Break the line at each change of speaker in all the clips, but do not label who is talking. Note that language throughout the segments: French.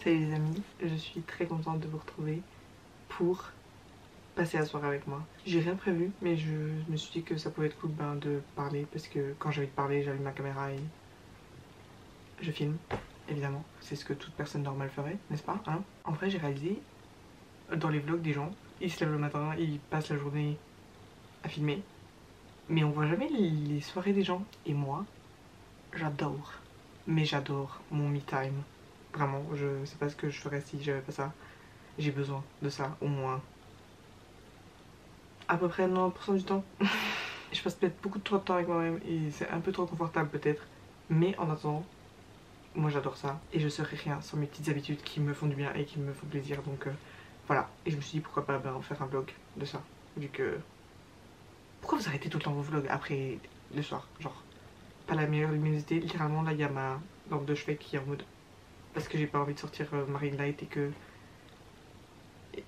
Salut les amis, je suis très contente de vous retrouver pour passer la soirée avec moi. J'ai rien prévu, mais je me suis dit que ça pouvait être cool de parler parce que quand j'ai envie de parler, j'allume ma caméra et je filme, évidemment. C'est ce que toute personne normale ferait, n'est-ce pas hein? En vrai, j'ai réalisé dans les vlogs des gens, ils se lèvent le matin, ils passent la journée à filmer, mais on voit jamais les soirées des gens. Et moi, j'adore, mais j'adore mon me time. Vraiment, je sais pas ce que je ferais si j'avais pas ça. J'ai besoin de ça, au moins à peu près 90% du temps. Je passe peut-être beaucoup trop de temps avec moi-même et c'est un peu trop confortable peut-être. Mais en attendant, moi j'adore ça. Et je serais rien sans mes petites habitudes qui me font du bien et qui me font plaisir. Donc voilà. Et je me suis dit pourquoi pas en faire un vlog de ça. Vu que... Pourquoi vous arrêtez tout le temps vos vlogs après le soir? Genre, pas la meilleure luminosité. Littéralement là il y a ma lampe de chevet qui est en mode... Parce que j'ai pas envie de sortir ma ring light et que...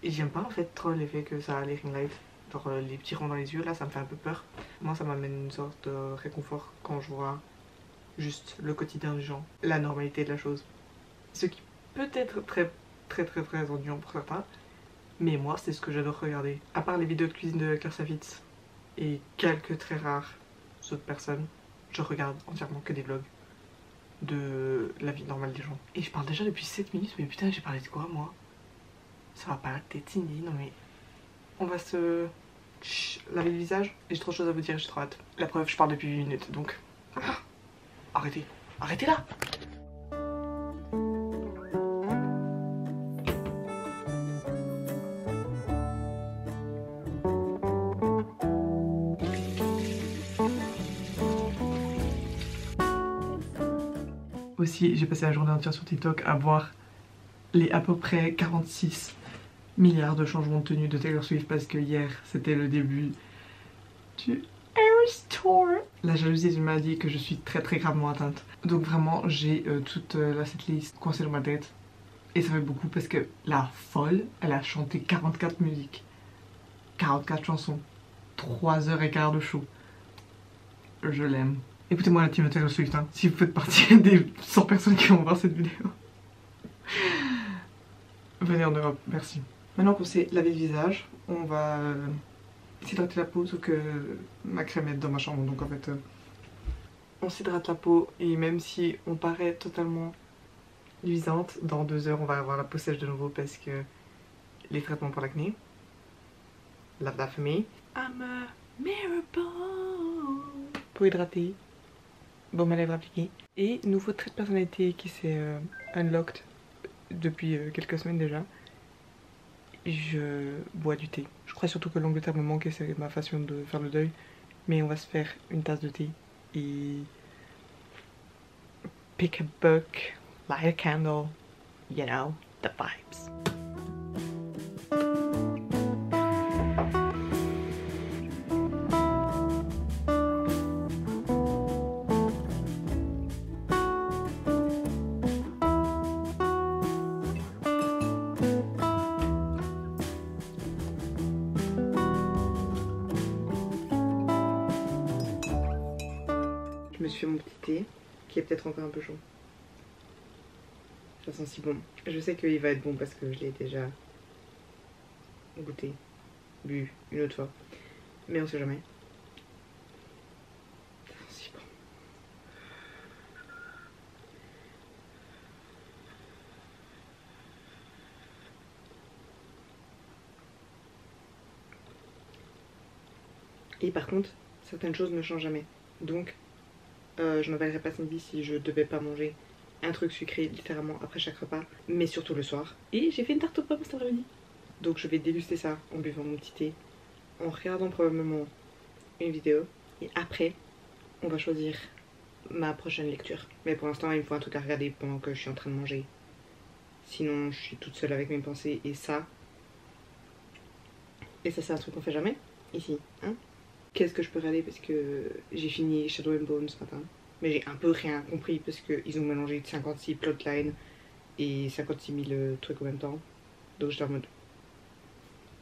Et j'aime pas en fait trop l'effet que ça a les ring lights. Genre les petits ronds dans les yeux là, ça me fait un peu peur. Moi ça m'amène une sorte de réconfort quand je vois juste le quotidien des gens, la normalité de la chose. Ce qui peut être très ennuyant pour certains, mais moi c'est ce que j'adore regarder. À part les vidéos de cuisine de Claire Savitz et quelques très rares autres personnes, je regarde entièrement que des vlogs de la vie normale des gens. Et je parle déjà depuis 7 minutes, mais putain j'ai parlé de quoi moi? Ça va pas être Cindy, non mais... On va se laver le visage et j'ai trop de choses à vous dire, j'ai trop hâte. La preuve, je parle depuis 8 minutes donc... Arrêtez, arrêtez là! Aussi, j'ai passé la journée entière sur TikTok à voir les à peu près 46 milliards de changements de tenue de Taylor Swift parce que hier, c'était le début du Eras Tour. La jalousie est une maladie que je suis très gravement atteinte. Donc vraiment, j'ai toute la setlist coincée dans ma tête. Et ça fait beaucoup parce que la folle, elle a chanté 44 musiques. 44 chansons. 3h15 de show. Je l'aime. Écoutez-moi la team Taylor Swift, hein, si vous faites partie des 100 personnes qui vont voir cette vidéo. Venez en Europe, merci. Maintenant qu'on s'est lavé le visage, on va s'hydrater la peau, sauf que ma crème est dans ma chambre, donc en fait on s'hydrate la peau et même si on paraît totalement luisante, dans 2 heures on va avoir la peau sèche de nouveau parce que les traitements pour l'acné. Love that for me. I'm a miracle. Peau hydratée, baume à lèvres appliqué et nouveau trait de personnalité qui s'est unlocked depuis quelques semaines déjà. Je bois du thé. Je crois surtout que l'Angleterre me manque et c'est ma façon de faire le deuil. Mais on va se faire une tasse de thé et pick a book, light a candle, you know, the vibes. Je me suis fait mon petit thé, qui est peut-être encore un peu chaud. Ça sent si bon. Je sais qu'il va être bon parce que je l'ai déjà goûté, bu une autre fois. Mais on sait jamais. Ça sent si bon. Et par contre, certaines choses ne changent jamais. Donc, je n'enverrai pas Cindy si je devais pas manger un truc sucré littéralement après chaque repas, mais surtout le soir. Et j'ai fait une tarte aux pommes cet après-midi. Donc je vais déguster ça en buvant mon petit thé, en regardant probablement une vidéo. Et après, on va choisir ma prochaine lecture. Mais pour l'instant, il me faut un truc à regarder pendant que je suis en train de manger. Sinon, je suis toute seule avec mes pensées. Et ça, c'est un truc qu'on fait jamais ici, hein. Qu'est-ce que je peux regarder parce que j'ai fini Shadow and Bone ce matin. Mais j'ai un peu rien compris parce qu'ils ont mélangé 56 plotlines et 56 000 trucs en même temps. Donc j'étais en mode...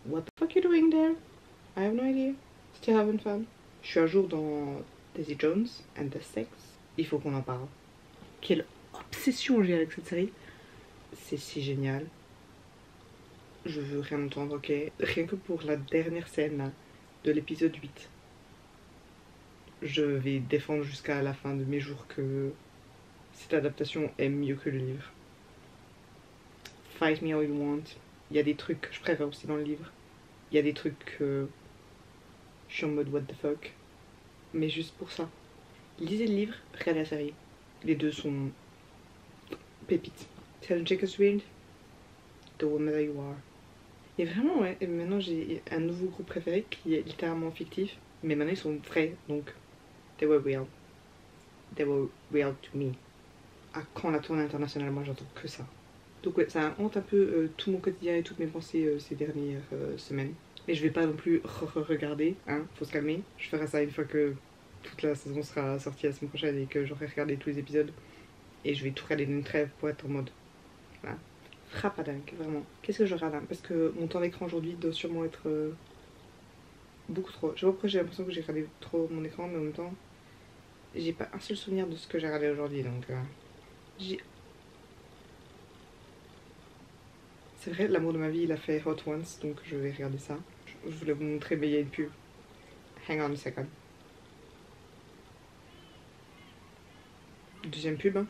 What the fuck you doing there? I have no idea. Still having fun. Je suis à jour dans Daisy Jones and the Sex. Il faut qu'on en parle. Quelle obsession j'ai avec cette série. c'est si génial. Je veux rien entendre, ok? Rien que pour la dernière scène là, de l'épisode 8. Je vais défendre jusqu'à la fin de mes jours que cette adaptation est mieux que le livre. Fight me all you want. Il y a des trucs que je préfère aussi dans le livre. Il y a des trucs que je suis en mode what the fuck. Mais juste pour ça. Lisez le livre, regardez la série. Les deux sont pépites. Tell Jacob's Read, The Woman That You Are. Et vraiment, ouais, et maintenant j'ai un nouveau groupe préféré qui est littéralement fictif. Mais maintenant ils sont vrais, donc they were real. They were real to me. À quand la tournée internationale, moi j'entends que ça. Donc ouais, ça hante un peu tout mon quotidien et toutes mes pensées ces dernières semaines. Mais je vais pas non plus regarder, hein, faut se calmer. Je ferai ça une fois que toute la saison sera sortie la semaine prochaine et que j'aurai regardé tous les épisodes. Et je vais tout regarder d'une trêve pour être en mode... Voilà. Frappadingue, vraiment. Qu'est-ce que je regarde là? Parce que mon temps d'écran aujourd'hui doit sûrement être beaucoup trop. Je sais pas pourquoi j'ai l'impression que j'ai regardé trop mon écran, mais en même temps, j'ai pas un seul souvenir de ce que j'ai regardé aujourd'hui, donc c'est vrai, l'amour de ma vie, il a fait Hot Ones, donc je vais regarder ça. Je voulais vous montrer, mais il y a une pub. Hang on a second. Deuxième pub, hein.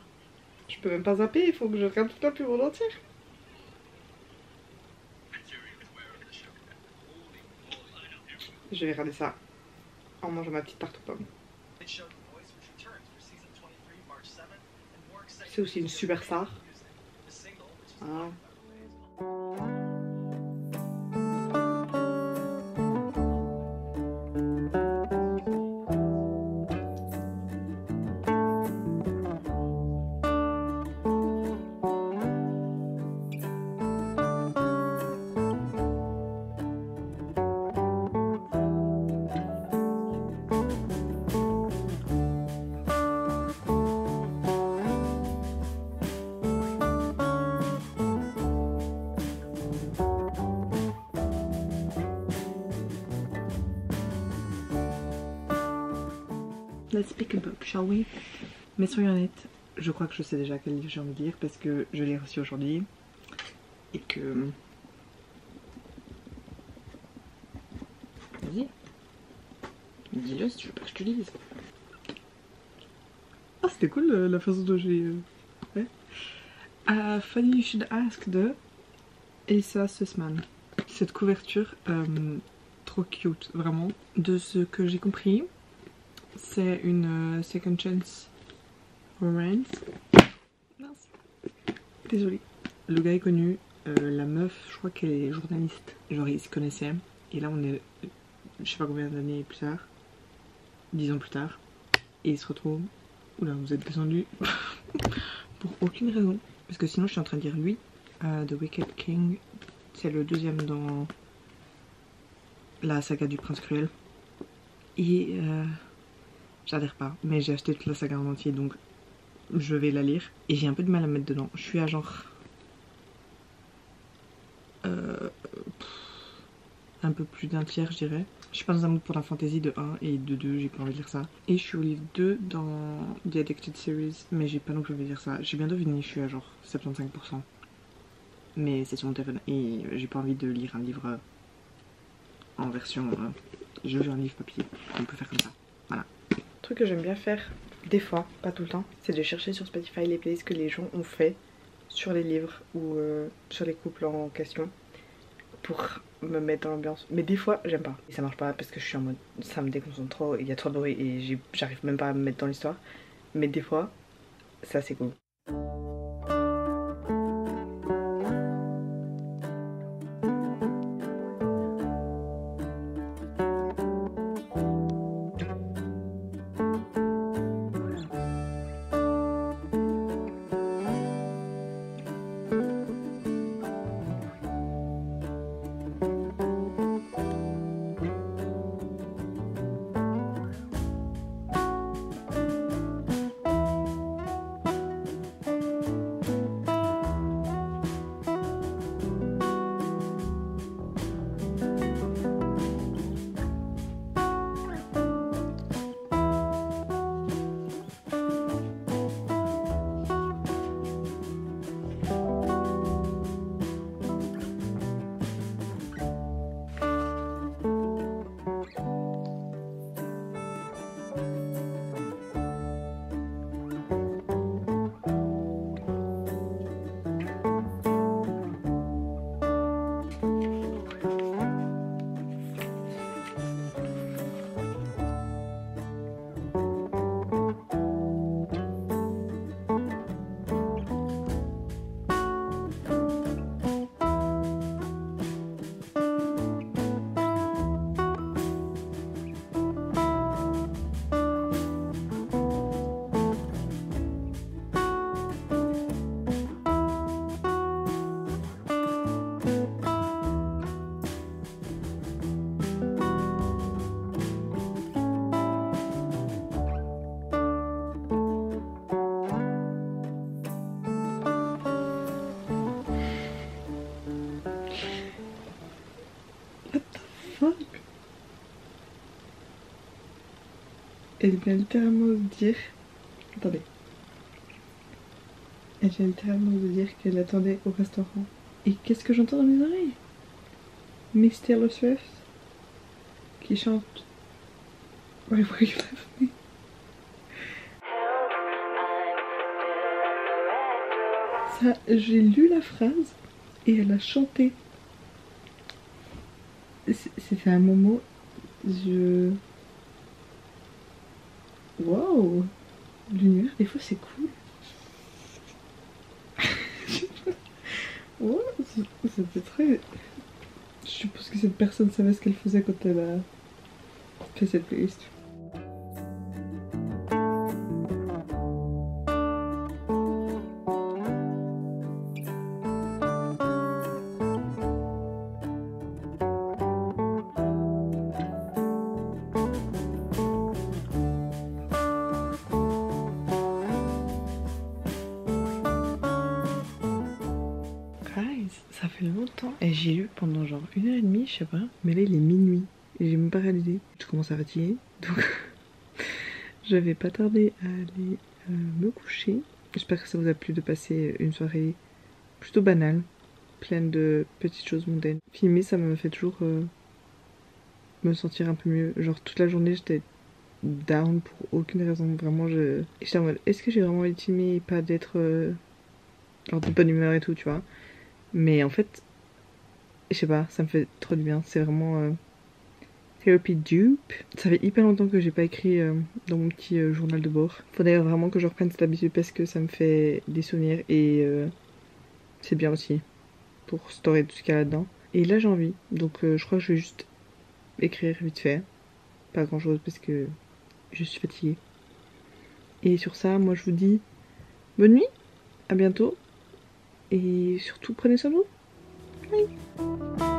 Je peux même pas zapper, il faut que je regarde toute la pub en entière. Je vais regarder ça en mangeant ma petite tarte aux pommes. C'est aussi une super star. Ah. Let's pick a book, shall we? Mais soyons honnêtes, je crois que je sais déjà quel livre j'ai envie de lire parce que je l'ai reçu aujourd'hui et que... Vas-y, dis-le si tu veux pas que je te lise. Ah, c'était cool la façon dont j'ai... Ouais. Funny You Should Ask de Elissa Sussman. Cette couverture, trop cute, vraiment. De ce que j'ai compris, c'est une second chance romance. Mince. Désolée. Le gars est connu, la meuf, je crois qu'elle est journaliste. Genre ils se connaissaient. Et là on est, je sais pas combien d'années plus tard, 10 ans plus tard. Et ils se retrouvent. Oula, vous êtes descendu. Pour aucune raison. Parce que sinon je suis en train de dire lui. The Wicked King. C'est le deuxième dans la saga du Prince Cruel. Et j'adhère pas, mais j'ai acheté toute la saga en entier, donc je vais la lire. Et j'ai un peu de mal à me mettre dedans. Je suis à genre... un peu plus d'un tiers, je dirais. Je suis pas dans un mood pour la fantasy de 1 et de 2, j'ai pas envie de lire ça. Et je suis au livre 2 dans The Addicted Series, mais j'ai pas non plus envie de lire ça. J'ai bien deviné, je suis à genre 75%. Mais c'est sur mon téléphone et j'ai pas envie de lire un livre en version... je veux un livre papier, on peut faire comme ça. Voilà. Le truc que j'aime bien faire, des fois, pas tout le temps, c'est de chercher sur Spotify les playlists que les gens ont fait sur les livres ou sur les couples en question pour me mettre dans l'ambiance. Mais des fois, j'aime pas. Et ça marche pas parce que je suis en mode, ça me déconcentre trop, il y a trop de bruit et j'arrive même pas à me mettre dans l'histoire. Mais des fois, ça c'est cool. fuck? Elle vient littéralement de dire... Attendez. Elle vient littéralement de dire qu'elle attendait au restaurant. Et qu'est-ce que j'entends dans mes oreilles? Miss Taylor Swift qui chante Right Where You Left Me. Ça, j'ai lu la phrase et elle a chanté. C'était un moment... Wow! L'univers, des fois, c'est cool. Ouais, c'était très... Je suppose que cette personne savait ce qu'elle faisait quand elle a fait cette playlist. Ça fait longtemps et j'ai lu pendant genre 1h30, je sais pas, mais là il est minuit et j'ai même pas réalisé. Je commence à fatiguer donc je vais pas tarder à aller me coucher. J'espère que ça vous a plu de passer une soirée plutôt banale, pleine de petites choses mondaines. Filmer ça me fait toujours me sentir un peu mieux. Genre toute la journée j'étais down pour aucune raison, vraiment j'étais en mode est-ce que j'ai vraiment envie de filmer et pas d'être genre de bonne humeur et tout, tu vois. Mais en fait, je sais pas, ça me fait trop du bien. C'est vraiment therapy dupe. Ça fait hyper longtemps que j'ai pas écrit dans mon petit journal de bord. Faut d'ailleurs vraiment que je reprenne cette habitude parce que ça me fait des souvenirs et c'est bien aussi pour storer tout ce qu'il y a là-dedans. Et là j'ai envie, donc je crois que je vais juste écrire vite fait. Pas grand chose parce que je suis fatiguée. Et sur ça, moi je vous dis bonne nuit, à bientôt. Et surtout, prenez soin de vous. Bye.